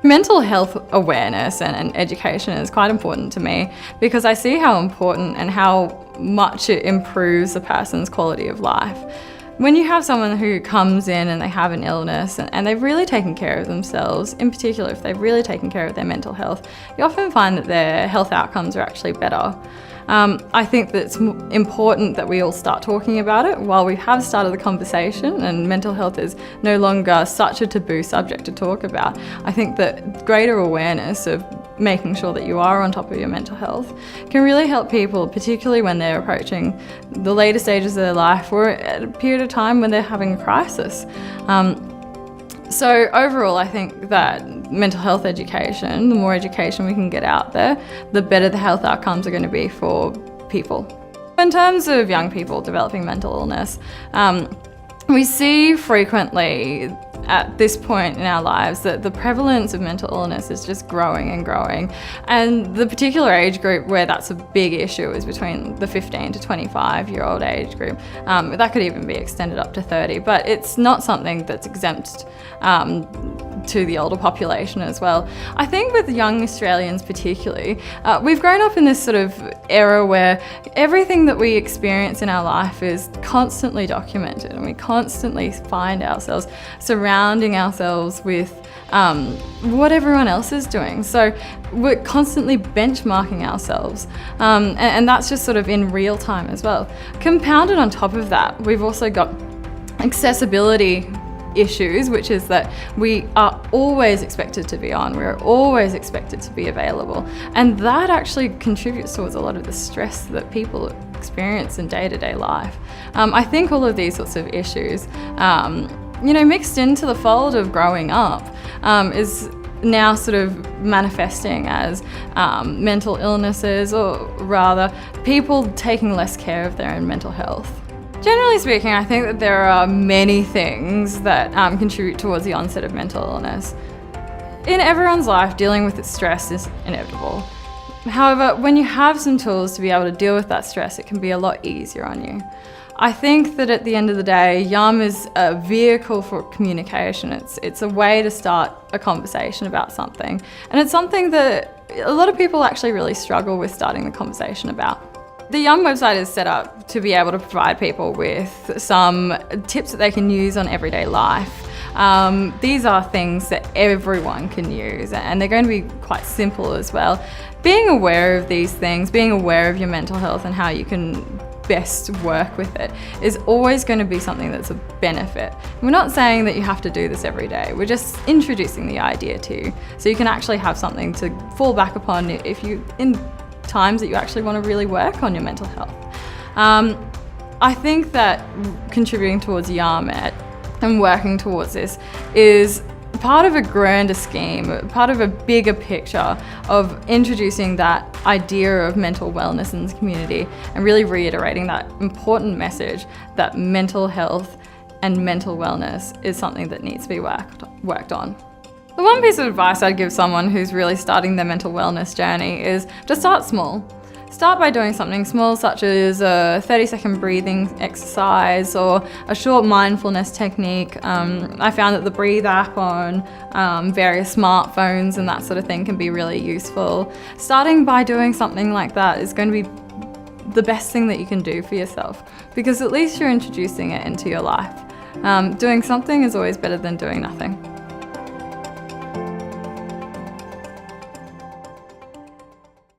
Mental health awareness and education is quite important to me because I see how important and how much it improves a person's quality of life. When you have someone who comes in and they have an illness and they've really taken care of themselves, in particular if they've really taken care of their mental health, you often find that their health outcomes are actually better. I think that it's important that we all start talking about it while we have started the conversation, and mental health is no longer such a taboo subject to talk about. I think that greater awareness of making sure that you are on top of your mental health can really help people, particularly when they're approaching the later stages of their life or at a period of time when they're having a crisis. So overall, I think that mental health education, the more education we can get out there, the better the health outcomes are going to be for people. In terms of young people developing mental illness, we see frequently at this point in our lives that the prevalence of mental illness is just growing and growing. And the particular age group where that's a big issue is between the 15 to 25-year-old age group. That could even be extended up to 30, but it's not something that's exempt to the older population as well. I think with young Australians particularly, we've grown up in this sort of era where everything that we experience in our life is constantly documented, and we constantly find ourselves surrounding ourselves with what everyone else is doing. So we're constantly benchmarking ourselves, and that's just sort of in real time as well. Compounded on top of that, we've also got accessibility issues, which is that we are always expected to be on, we're always expected to be available, and that actually contributes towards a lot of the stress that people experience in day-to-day life. I think all of these sorts of issues, mixed into the fold of growing up, is now sort of manifesting as mental illnesses, or rather people taking less care of their own mental health. Generally speaking, I think that there are many things that contribute towards the onset of mental illness. In everyone's life, dealing with stress is inevitable. However, when you have some tools to be able to deal with that stress, it can be a lot easier on you. I think that at the end of the day, YUMM is a vehicle for communication. It's a way to start a conversation about something. And it's something that a lot of people actually really struggle with starting the conversation about. The YUMM website is set up to be able to provide people with some tips that they can use on everyday life. These are things that everyone can use, and they're going to be quite simple as well. Being aware of these things, being aware of your mental health and how you can best work with it is always going to be something that's a benefit. We're not saying that you have to do this every day, we're just introducing the idea to you so you can actually have something to fall back upon if you in times that you actually want to really work on your mental health. I think that contributing towards YUMM and working towards this is part of a grander scheme, part of a bigger picture of introducing that idea of mental wellness in the community and really reiterating that important message that mental health and mental wellness is something that needs to be worked on. The one piece of advice I'd give someone who's really starting their mental wellness journey is to start small. Start by doing something small, such as a 30-second breathing exercise or a short mindfulness technique. I found that the Breathe app on various smartphones and that sort of thing can be really useful. Starting by doing something like that is going to be the best thing that you can do for yourself, because at least you're introducing it into your life. Doing something is always better than doing nothing.